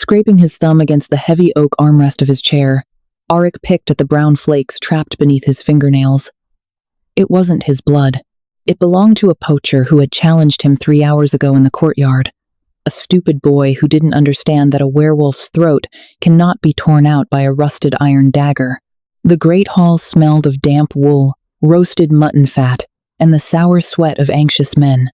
Scraping his thumb against the heavy oak armrest of his chair, Arik picked at the brown flakes trapped beneath his fingernails. It wasn't his blood. It belonged to a poacher who had challenged him 3 hours ago in the courtyard. A stupid boy who didn't understand that a werewolf's throat cannot be torn out by a rusted iron dagger. The great hall smelled of damp wool, roasted mutton fat, and the sour sweat of anxious men.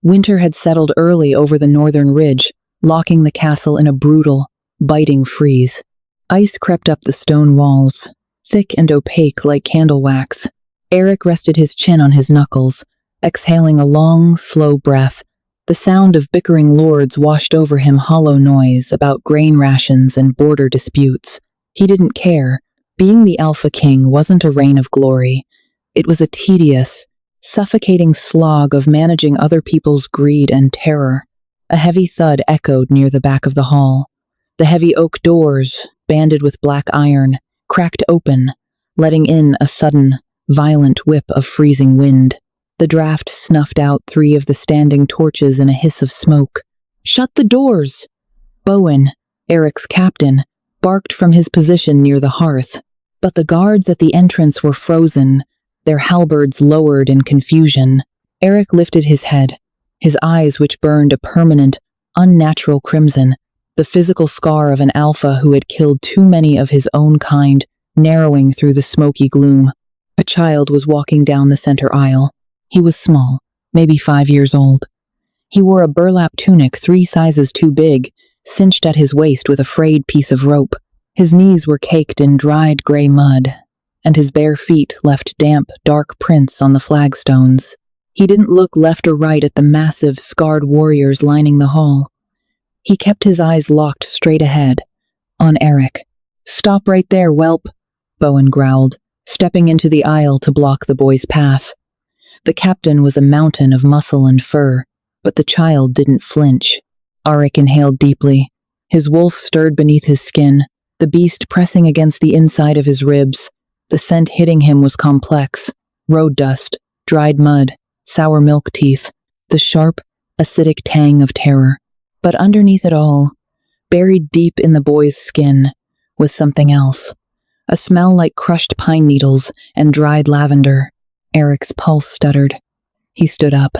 Winter had settled early over the northern ridge, locking the castle in a brutal, biting freeze. Ice crept up the stone walls, thick and opaque like candle wax. Arik rested his chin on his knuckles, exhaling a long, slow breath. The sound of bickering lords washed over him, hollow noise about grain rations and border disputes. He didn't care. Being the Alpha King wasn't a reign of glory. It was a tedious, suffocating slog of managing other people's greed and terror. A heavy thud echoed near the back of the hall. The heavy oak doors, banded with black iron, cracked open, letting in a sudden, violent whip of freezing wind. The draft snuffed out 3 of the standing torches in a hiss of smoke. "Shut the doors!" Bowen, Arik's captain, barked from his position near the hearth. But the guards at the entrance were frozen, their halberds lowered in confusion. Arik lifted his head, his eyes which burned a permanent, unnatural crimson, the physical scar of an alpha who had killed too many of his own kind, narrowing through the smoky gloom. A child was walking down the center aisle. He was small, maybe 5 years old. He wore a burlap tunic 3 sizes too big, cinched at his waist with a frayed piece of rope. His knees were caked in dried gray mud, and his bare feet left damp, dark prints on the flagstones. He didn't look left or right at the massive, scarred warriors lining the hall. He kept his eyes locked straight ahead, on Arik. "Stop right there, whelp," Bowen growled, stepping into the aisle to block the boy's path. The captain was a mountain of muscle and fur, but the child didn't flinch. Arik inhaled deeply. His wolf stirred beneath his skin, the beast pressing against the inside of his ribs. The scent hitting him was complex: road dust, dried mud, sour milk teeth, the sharp, acidic tang of terror. But underneath it all, buried deep in the boy's skin, was something else. A smell like crushed pine needles and dried lavender. Arik's pulse stuttered. He stood up.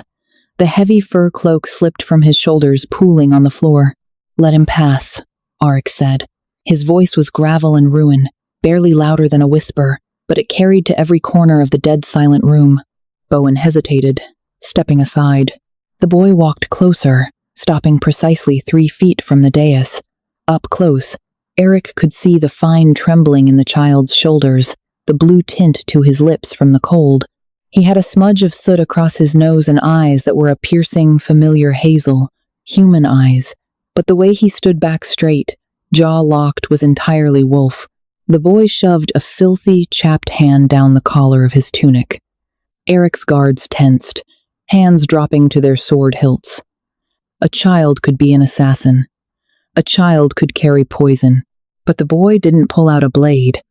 The heavy fur cloak slipped from his shoulders, pooling on the floor. "Let him pass," Arik said. His voice was gravel and ruin, barely louder than a whisper, but it carried to every corner of the dead silent room. Bowen hesitated, stepping aside. The boy walked closer, stopping precisely 3 feet from the dais. Up close, Arik could see the fine trembling in the child's shoulders, the blue tint to his lips from the cold. He had a smudge of soot across his nose and eyes that were a piercing, familiar hazel, human eyes. But the way he stood back straight, jaw locked, was entirely wolf. The boy shoved a filthy, chapped hand down the collar of his tunic. Arik's guards tensed, hands dropping to their sword hilts. A child could be an assassin. A child could carry poison. But the boy didn't pull out a blade.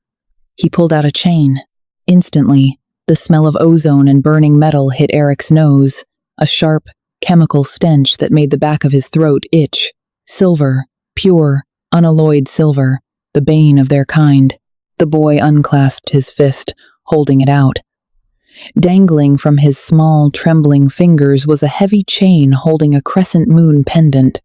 He pulled out a chain. Instantly, the smell of ozone and burning metal hit Arik's nose, a sharp, chemical stench that made the back of his throat itch. Silver, pure, unalloyed silver, the bane of their kind. The boy unclasped his fist, holding it out. Dangling from his small, trembling fingers was a heavy chain holding a crescent moon pendant.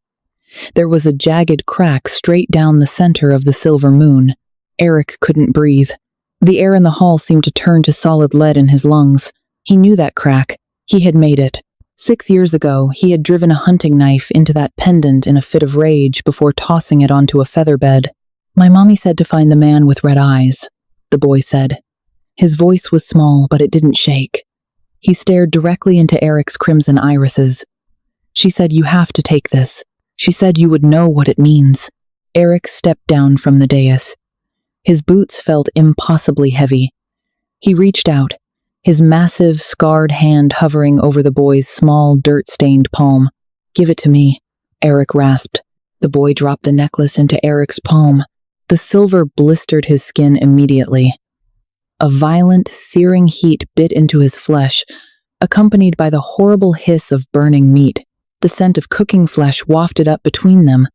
There was a jagged crack straight down the center of the silver moon. Arik couldn't breathe. The air in the hall seemed to turn to solid lead in his lungs. He knew that crack. He had made it. 6 years ago, he had driven a hunting knife into that pendant in a fit of rage before tossing it onto a feather bed. "My mommy said to find the man with red eyes," the boy said. His voice was small, but it didn't shake. He stared directly into Arik's crimson irises. "She said you have to take this. She said you would know what it means." Arik stepped down from the dais. His boots felt impossibly heavy. He reached out, his massive, scarred hand hovering over the boy's small, dirt-stained palm. "Give it to me," Arik rasped. The boy dropped the necklace into Arik's palm. The silver blistered his skin immediately. A violent, searing heat bit into his flesh, accompanied by the horrible hiss of burning meat. The scent of cooking flesh wafted up between them.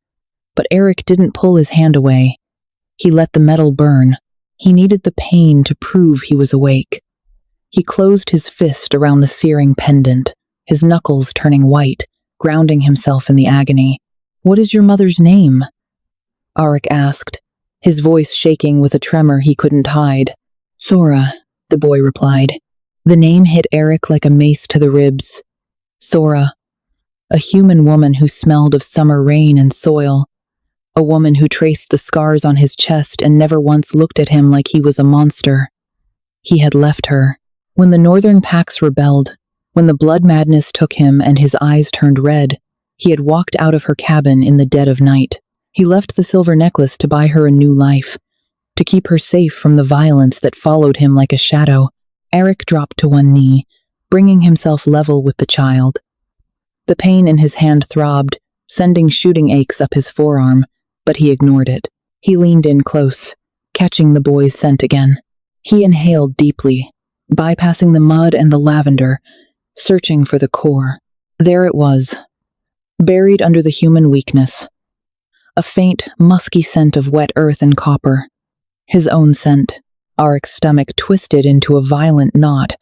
But Eric didn't pull his hand away. He let the metal burn. He needed the pain to prove he was awake. He closed his fist around the searing pendant, his knuckles turning white, grounding himself in the agony. "What is your mother's name?" Arik asked, his voice shaking with a tremor he couldn't hide. "Sora," the boy replied. The name hit Eric like a mace to the ribs. Sora, a human woman who smelled of summer rain and soil. A woman who traced the scars on his chest and never once looked at him like he was a monster. He had left her. When the northern packs rebelled, when the blood madness took him and his eyes turned red, he had walked out of her cabin in the dead of night. He left the silver necklace to buy her a new life, to keep her safe from the violence that followed him like a shadow. Eric dropped to one knee, bringing himself level with the child. The pain in his hand throbbed, sending shooting aches up his forearm, but he ignored it. He leaned in close, catching the boy's scent again. He inhaled deeply, bypassing the mud and the lavender, searching for the core. There it was, buried under the human weakness. A faint, musky scent of wet earth and copper. His own scent. Arik's stomach twisted into a violent knot.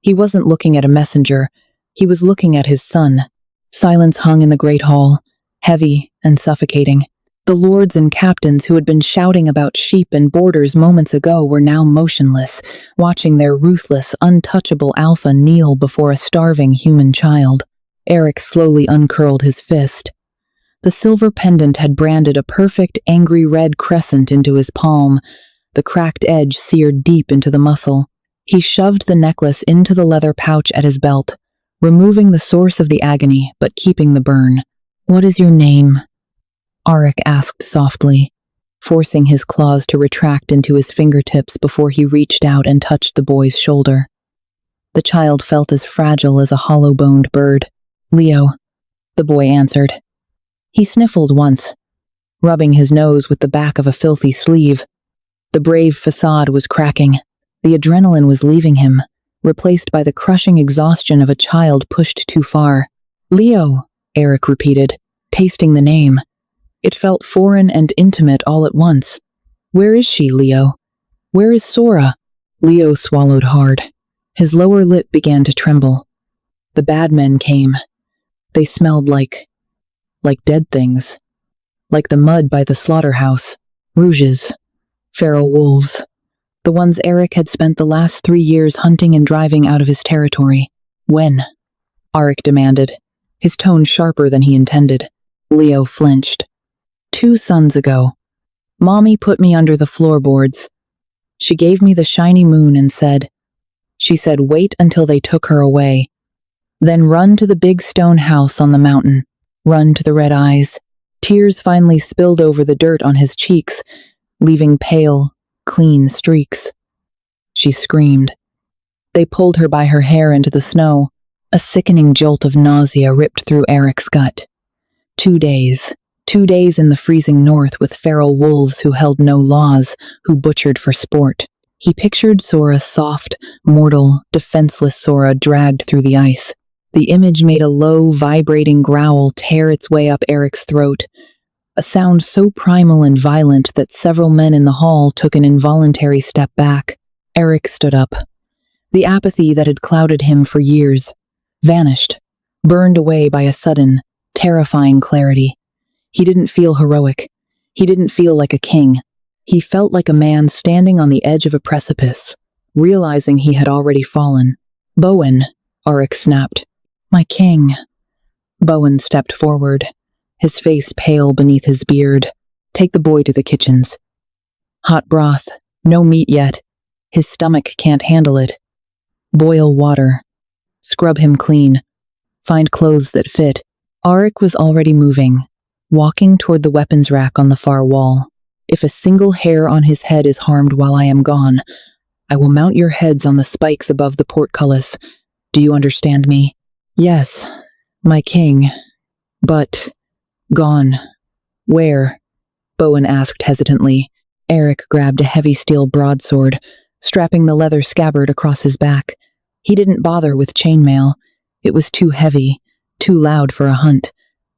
He wasn't looking at a messenger. He was looking at his son. Silence hung in the great hall, heavy and suffocating. The lords and captains who had been shouting about sheep and borders moments ago were now motionless, watching their ruthless, untouchable alpha kneel before a starving human child. Eric slowly uncurled his fist. The silver pendant had branded a perfect, angry red crescent into his palm, the cracked edge seared deep into the muscle. He shoved the necklace into the leather pouch at his belt, removing the source of the agony but keeping the burn. "What is your name?" Arik asked softly, forcing his claws to retract into his fingertips before he reached out and touched the boy's shoulder. The child felt as fragile as a hollow-boned bird. "Leo," the boy answered. He sniffled once, rubbing his nose with the back of a filthy sleeve. The brave facade was cracking. The adrenaline was leaving him, replaced by the crushing exhaustion of a child pushed too far. "Leo," Eric repeated, tasting the name. It felt foreign and intimate all at once. "Where is she, Leo? Where is Sora?" Leo swallowed hard. His lower lip began to tremble. The bad men came. They smelled like dead things. Like the mud by the slaughterhouse. Rouges. Feral wolves. The ones Eric had spent the last 3 years hunting and driving out of his territory. "When?" Arik demanded, his tone sharper than he intended. Leo flinched. 2 suns ago. Mommy put me under the floorboards. She gave me the shiny moon and she said wait until they took her away. Then run to the big stone house on the mountain. Run to the red eyes. Tears finally spilled over the dirt on his cheeks, leaving pale, clean streaks. She screamed. They pulled her by her hair into the snow. A sickening jolt of nausea ripped through Eric's gut. 2 days. 2 days in the freezing north with feral wolves who held no laws, who butchered for sport. He pictured Sora's soft, mortal, defenseless Sora dragged through the ice. The image made a low, vibrating growl tear its way up Eric's throat, a sound so primal and violent that several men in the hall took an involuntary step back. Eric stood up. The apathy that had clouded him for years vanished, burned away by a sudden, terrifying clarity. He didn't feel heroic. He didn't feel like a king. He felt like a man standing on the edge of a precipice, realizing he had already fallen. "Bowen," Arik snapped. "My king." Bowen stepped forward, his face pale beneath his beard. "Take the boy to the kitchens. Hot broth, no meat yet. His stomach can't handle it. Boil water. Scrub him clean. Find clothes that fit." Arik was already moving, walking toward the weapons rack on the far wall. "If a single hair on his head is harmed while I am gone, I will mount your heads on the spikes above the portcullis. Do you understand me?" "Yes, my king. But gone. Where?" Bowen asked hesitantly. Eric grabbed a heavy steel broadsword, strapping the leather scabbard across his back. He didn't bother with chainmail. It was too heavy, too loud for a hunt.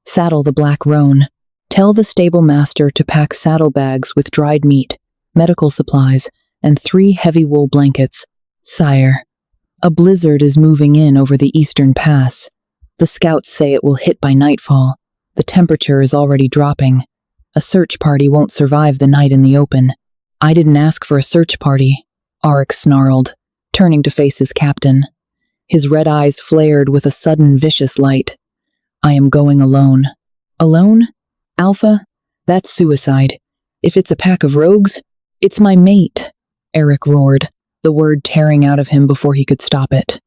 "Saddle the black roan. Tell the stable master to pack saddlebags with dried meat, medical supplies, and 3 heavy wool blankets. Sire, a blizzard is moving in over the eastern pass. The scouts say it will hit by nightfall. The temperature is already dropping. A search party won't survive the night in the open. I didn't ask for a search party, Arik snarled, turning to face his captain. His red eyes flared with a sudden vicious light. I am going alone. Alone? Alpha? That's suicide. If it's a pack of rogues, it's my mate, Arik roared, the word tearing out of him before he could stop it.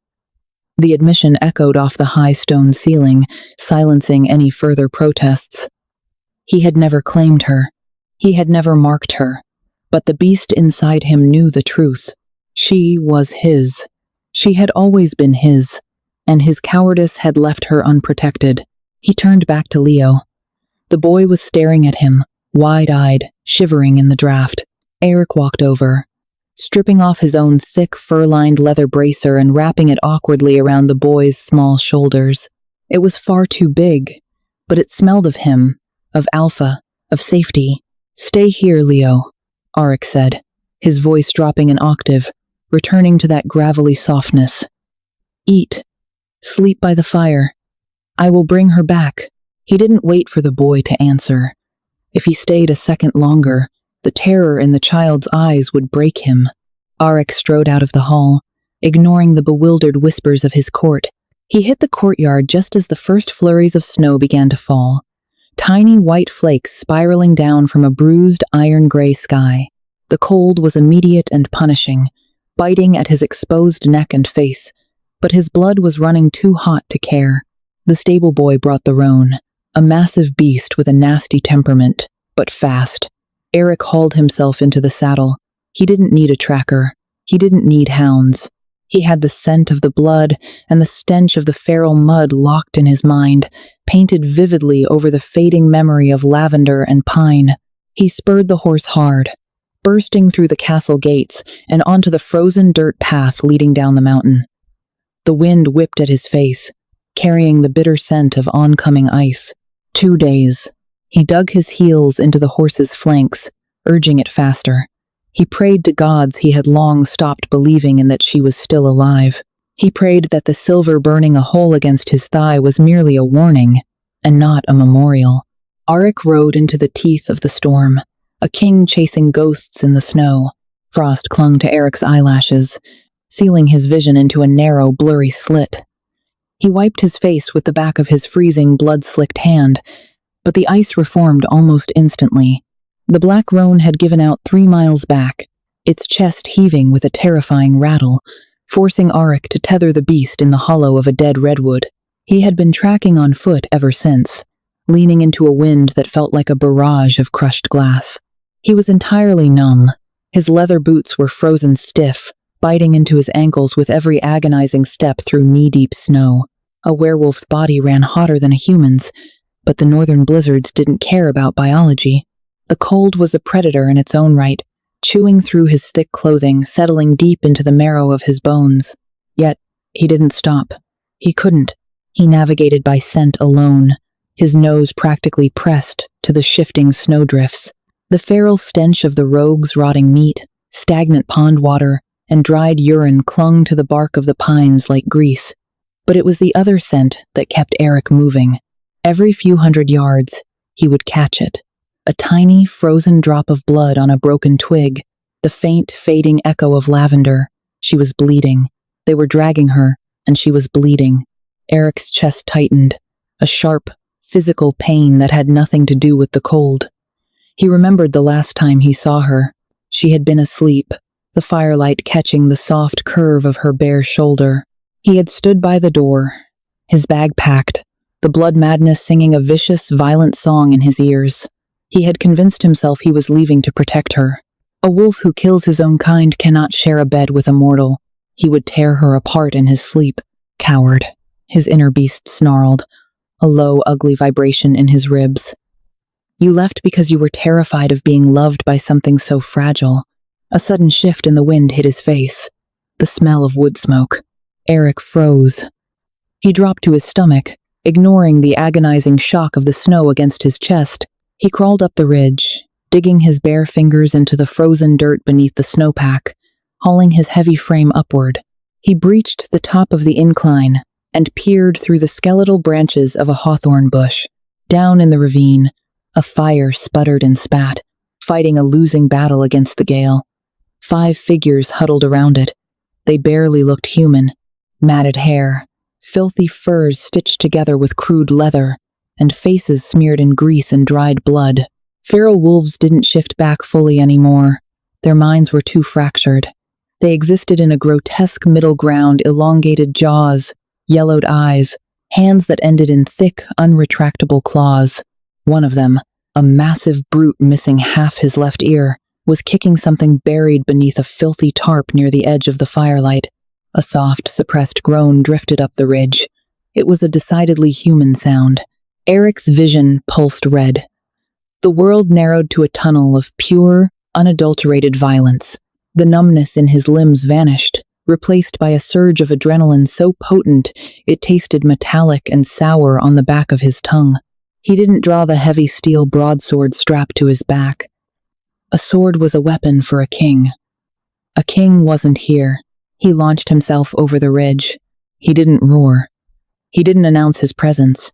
The admission echoed off the high stone ceiling, silencing any further protests. He had never claimed her. He had never marked her. But the beast inside him knew the truth. She was his. She had always been his, and his cowardice had left her unprotected. He turned back to Leo. The boy was staring at him, wide-eyed, shivering in the draft. Arik walked over, stripping off his own thick, fur-lined leather bracer and wrapping it awkwardly around the boy's small shoulders. It was far too big, but it smelled of him, of Alpha, of safety. Stay here, Leo, Arik said, his voice dropping an octave, returning to that gravelly softness. Eat. Sleep by the fire. I will bring her back. He didn't wait for the boy to answer. If he stayed a second longer, the terror in the child's eyes would break him. Arik strode out of the hall, ignoring the bewildered whispers of his court. He hit the courtyard just as the first flurries of snow began to fall, tiny white flakes spiraling down from a bruised iron-gray sky. The cold was immediate and punishing, biting at his exposed neck and face, but his blood was running too hot to care. The stable boy brought the roan, a massive beast with a nasty temperament, but fast. Arik hauled himself into the saddle. He didn't need a tracker. He didn't need hounds. He had the scent of the blood and the stench of the feral mud locked in his mind, painted vividly over the fading memory of lavender and pine. He spurred the horse hard, bursting through the castle gates and onto the frozen dirt path leading down the mountain. The wind whipped at his face, carrying the bitter scent of oncoming ice. 2 days. He dug his heels into the horse's flanks, urging it faster. He prayed to gods he had long stopped believing in that she was still alive. He prayed that the silver burning a hole against his thigh was merely a warning, and not a memorial. Arik rode into the teeth of the storm, a king chasing ghosts in the snow. Frost clung to Arik's eyelashes, sealing his vision into a narrow, blurry slit. He wiped his face with the back of his freezing, blood-slicked hand, but the ice reformed almost instantly. The black roan had given out 3 miles back, its chest heaving with a terrifying rattle, forcing Arik to tether the beast in the hollow of a dead redwood. He had been tracking on foot ever since, leaning into a wind that felt like a barrage of crushed glass. He was entirely numb. His leather boots were frozen stiff, biting into his ankles with every agonizing step through knee-deep snow. A werewolf's body ran hotter than a human's, but the northern blizzards didn't care about biology. The cold was a predator in its own right, chewing through his thick clothing, settling deep into the marrow of his bones. Yet, he didn't stop. He couldn't. He navigated by scent alone, his nose practically pressed to the shifting snowdrifts. The feral stench of the rogue's rotting meat, stagnant pond water, and dried urine clung to the bark of the pines like grease. But it was the other scent that kept Arik moving. Every few hundred yards, he would catch it. A tiny, frozen drop of blood on a broken twig, the faint, fading echo of lavender. She was bleeding. They were dragging her, and she was bleeding. Arik's chest tightened, a sharp, physical pain that had nothing to do with the cold. He remembered the last time he saw her. She had been asleep, the firelight catching the soft curve of her bare shoulder. He had stood by the door, his bag packed, the blood madness singing a vicious, violent song in his ears. He had convinced himself he was leaving to protect her. A wolf who kills his own kind cannot share a bed with a mortal. He would tear her apart in his sleep. Coward, his inner beast snarled, a low, ugly vibration in his ribs. You left because you were terrified of being loved by something so fragile. A sudden shift in the wind hit his face. The smell of wood smoke. Arik froze. He dropped to his stomach, ignoring the agonizing shock of the snow against his chest. He crawled up the ridge, digging his bare fingers into the frozen dirt beneath the snowpack, hauling his heavy frame upward. He breached the top of the incline and peered through the skeletal branches of a hawthorn bush. Down in the ravine, a fire sputtered and spat, fighting a losing battle against the gale. 5 figures huddled around it. They barely looked human. Matted hair, filthy furs stitched together with crude leather, and faces smeared in grease and dried blood. Feral wolves didn't shift back fully anymore. Their minds were too fractured. They existed in a grotesque middle ground, elongated jaws, yellowed eyes, hands that ended in thick, unretractable claws. One of them, a massive brute missing half his left ear, was kicking something buried beneath a filthy tarp near the edge of the firelight. A soft, suppressed groan drifted up the ridge. It was a decidedly human sound. Eric's vision pulsed red. The world narrowed to a tunnel of pure, unadulterated violence. The numbness in his limbs vanished, replaced by a surge of adrenaline so potent it tasted metallic and sour on the back of his tongue. He didn't draw the heavy steel broadsword strapped to his back. A sword was a weapon for a king. A king wasn't here. He launched himself over the ridge. He didn't roar. He didn't announce his presence.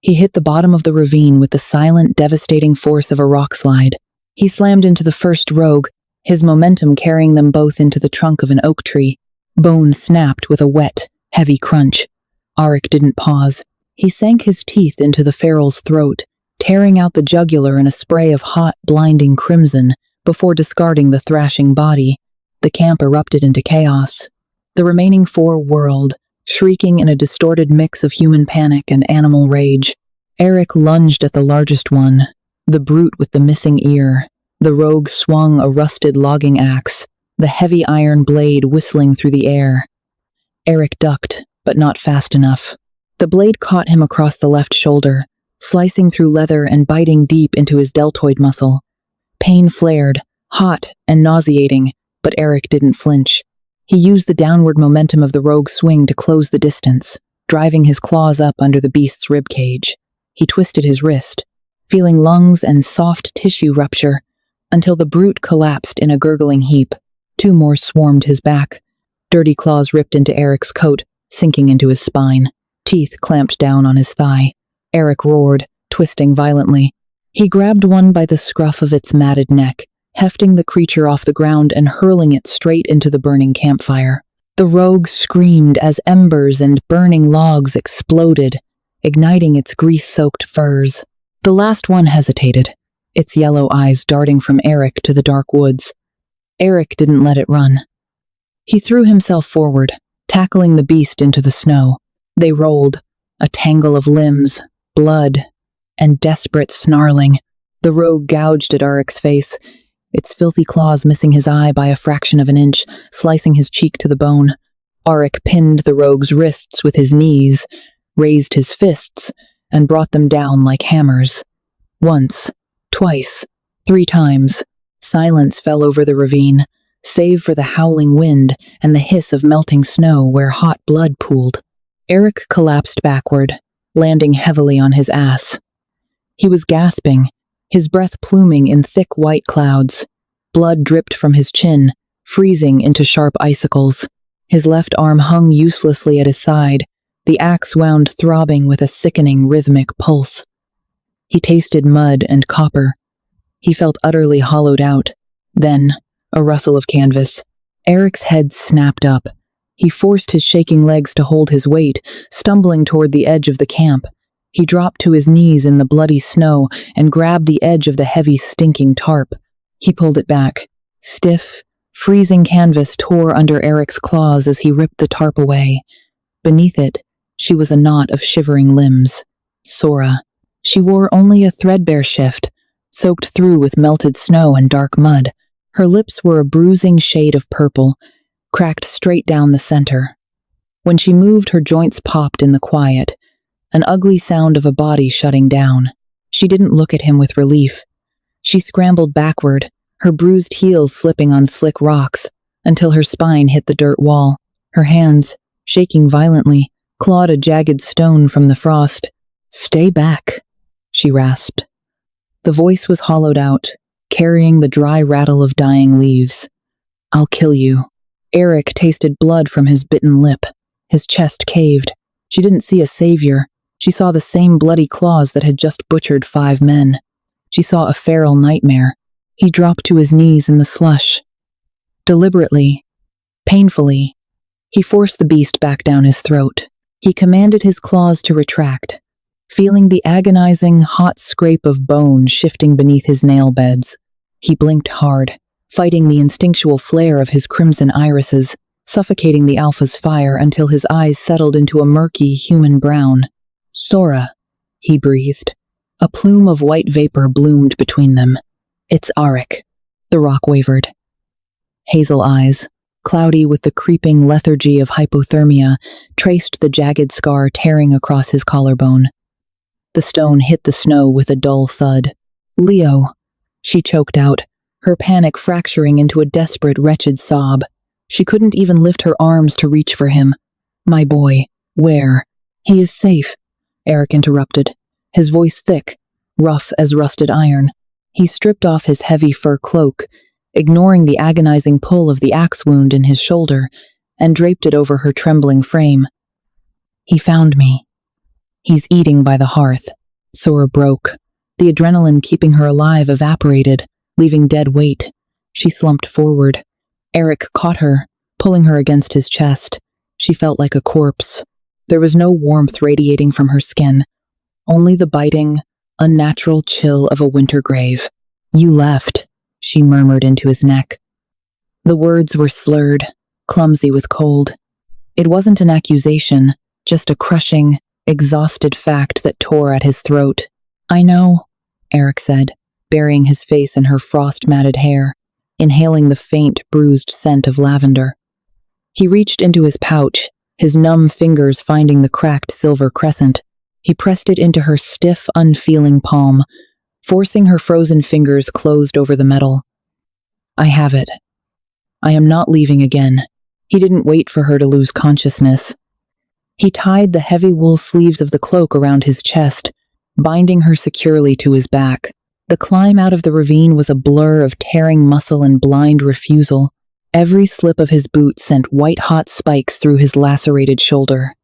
He hit the bottom of the ravine with the silent, devastating force of a rock slide. He slammed into the first rogue, his momentum carrying them both into the trunk of an oak tree. Bone snapped with a wet, heavy crunch. Arik didn't pause. He sank his teeth into the feral's throat, tearing out the jugular in a spray of hot, blinding crimson before discarding the thrashing body. The camp erupted into chaos. The remaining 4 whirled, shrieking in a distorted mix of human panic and animal rage. Erik lunged at the largest one, the brute with the missing ear. The rogue swung a rusted logging axe, the heavy iron blade whistling through the air. Erik ducked, but not fast enough. The blade caught him across the left shoulder, slicing through leather and biting deep into his deltoid muscle. Pain flared, hot and nauseating, but Erik didn't flinch. He used the downward momentum of the rogue's swing to close the distance, driving his claws up under the beast's ribcage. He twisted his wrist, feeling lungs and soft tissue rupture, until the brute collapsed in a gurgling heap. 2 more swarmed his back. Dirty claws ripped into Erik's coat, sinking into his spine. Teeth clamped down on his thigh. Erik roared, twisting violently. He grabbed one by the scruff of its matted neck, hefting the creature off the ground and hurling it straight into the burning campfire. The rogue screamed as embers and burning logs exploded, igniting its grease-soaked furs. The last one hesitated, its yellow eyes darting from Erik to the dark woods. Erik didn't let it run. He threw himself forward, tackling the beast into the snow. They rolled, a tangle of limbs, blood, and desperate snarling. The rogue gouged at Arik's face, its filthy claws missing his eye by a fraction of an inch, slicing his cheek to the bone. Arik pinned the rogue's wrists with his knees, raised his fists, and brought them down like hammers. Once, twice, 3 times, silence fell over the ravine, save for the howling wind and the hiss of melting snow where hot blood pooled. Erik collapsed backward, landing heavily on his ass. He was gasping, his breath pluming in thick white clouds. Blood dripped from his chin, freezing into sharp icicles. His left arm hung uselessly at his side, the axe wound throbbing with a sickening rhythmic pulse. He tasted mud and copper. He felt utterly hollowed out. Then, a rustle of canvas. Erik's head snapped up. He forced his shaking legs to hold his weight, stumbling toward the edge of the camp. He dropped to his knees in the bloody snow and grabbed the edge of the heavy, stinking tarp. He pulled it back. Stiff, freezing canvas tore under Erik's claws as he ripped the tarp away. Beneath it, she was a knot of shivering limbs. Sora. She wore only a threadbare shift, soaked through with melted snow and dark mud. Her lips were a bruising shade of purple, cracked straight down the center. When she moved, her joints popped in the quiet, an ugly sound of a body shutting down. She didn't look at him with relief. She scrambled backward, her bruised heels slipping on slick rocks, until her spine hit the dirt wall. Her hands, shaking violently, clawed a jagged stone from the frost. "Stay back," she rasped. The voice was hollowed out, carrying the dry rattle of dying leaves. "I'll kill you." Eric tasted blood from his bitten lip. His chest caved. She didn't see a savior. She saw the same bloody claws that had just butchered 5 men. She saw a feral nightmare. He dropped to his knees in the slush. Deliberately, painfully, he forced the beast back down his throat. He commanded his claws to retract, feeling the agonizing, hot scrape of bone shifting beneath his nail beds. He blinked hard, fighting the instinctual flare of his crimson irises, suffocating the alpha's fire until his eyes settled into a murky, human brown. "Sora," he breathed. A plume of white vapor bloomed between them. "It's Arik." The rock wavered. Hazel eyes, cloudy with the creeping lethargy of hypothermia, traced the jagged scar tearing across his collarbone. The stone hit the snow with a dull thud. "Leo," she choked out, her panic fracturing into a desperate, wretched sob. She couldn't even lift her arms to reach for him. "My boy, where?" "He is safe," Eric interrupted, his voice thick, rough as rusted iron. He stripped off his heavy fur cloak, ignoring the agonizing pull of the axe wound in his shoulder, and draped it over her trembling frame. "He found me. He's eating by the hearth." Sora broke. The adrenaline keeping her alive evaporated, leaving dead weight. She slumped forward. Eric caught her, pulling her against his chest. She felt like a corpse. There was no warmth radiating from her skin, only the biting, unnatural chill of a winter grave. "You left," she murmured into his neck. The words were slurred, clumsy with cold. It wasn't an accusation, just a crushing, exhausted fact that tore at his throat. "I know," Eric said, burying his face in her frost-matted hair, inhaling the faint, bruised scent of lavender. He reached into his pouch, his numb fingers finding the cracked silver crescent. He pressed it into her stiff, unfeeling palm, forcing her frozen fingers closed over the metal. "I have it. I am not leaving again." He didn't wait for her to lose consciousness. He tied the heavy wool sleeves of the cloak around his chest, binding her securely to his back. The climb out of the ravine was a blur of tearing muscle and blind refusal. Every slip of his boot sent white-hot spikes through his lacerated shoulder.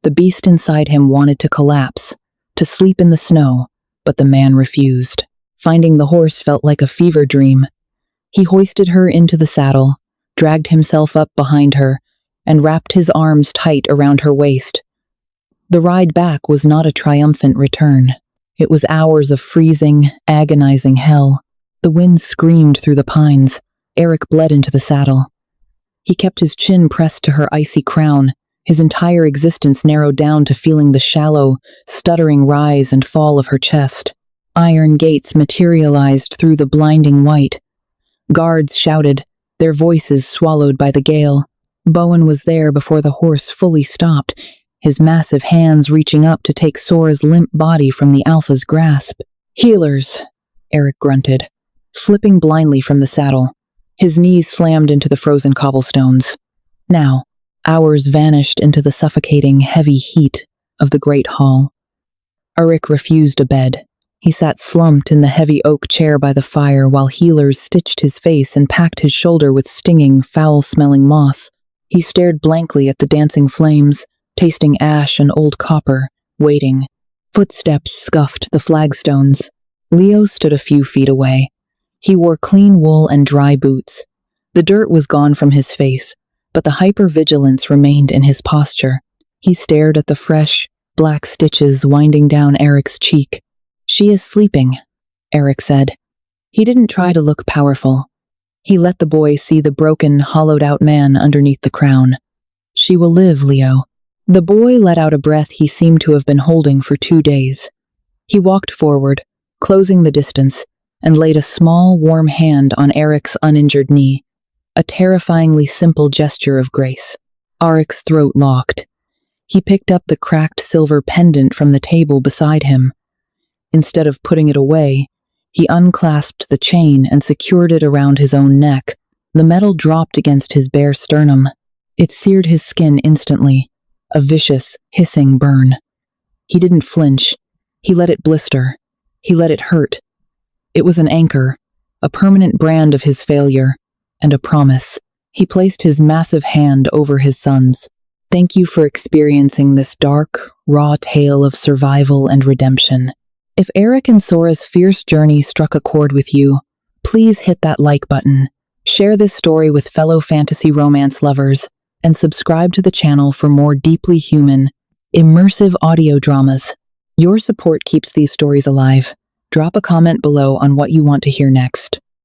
The beast inside him wanted to collapse, to sleep in the snow, but the man refused. Finding the horse felt like a fever dream. He hoisted her into the saddle, dragged himself up behind her, and wrapped his arms tight around her waist. The ride back was not a triumphant return. It was hours of freezing, agonizing hell. The wind screamed through the pines. Eric bled into the saddle. He kept his chin pressed to her icy crown, his entire existence narrowed down to feeling the shallow, stuttering rise and fall of her chest. Iron gates materialized through the blinding white. Guards shouted, their voices swallowed by the gale. Bowen was there before the horse fully stopped, his massive hands reaching up to take Sora's limp body from the Alpha's grasp. "Healers," Eric grunted, flipping blindly from the saddle. His knees slammed into the frozen cobblestones. Now, hours vanished into the suffocating, heavy heat of the great hall. Arik refused a bed. He sat slumped in the heavy oak chair by the fire while healers stitched his face and packed his shoulder with stinging, foul-smelling moss. He stared blankly at the dancing flames, tasting ash and old copper, waiting. Footsteps scuffed the flagstones. Leo stood a few feet away. He wore clean wool and dry boots. The dirt was gone from his face, but the hypervigilance remained in his posture. He stared at the fresh, black stitches winding down Eric's cheek. "She is sleeping," Eric said. He didn't try to look powerful. He let the boy see the broken, hollowed-out man underneath the crown. "She will live, Leo." The boy let out a breath he seemed to have been holding for 2 days. He walked forward, closing the distance, and laid a small, warm hand on Eric's uninjured knee, a terrifyingly simple gesture of grace. Arik's throat locked. He picked up the cracked silver pendant from the table beside him. Instead of putting it away, he unclasped the chain and secured it around his own neck. The metal dropped against his bare sternum. It seared his skin instantly, a vicious, hissing burn. He didn't flinch. He let it blister. He let it hurt. It was an anchor, a permanent brand of his failure, and a promise. He placed his massive hand over his son's. Thank you for experiencing this dark, raw tale of survival and redemption. If Eric and Sora's fierce journey struck a chord with you, please hit that like button, share this story with fellow fantasy romance lovers, and subscribe to the channel for more deeply human, immersive audio dramas. Your support keeps these stories alive. Drop a comment below on what you want to hear next.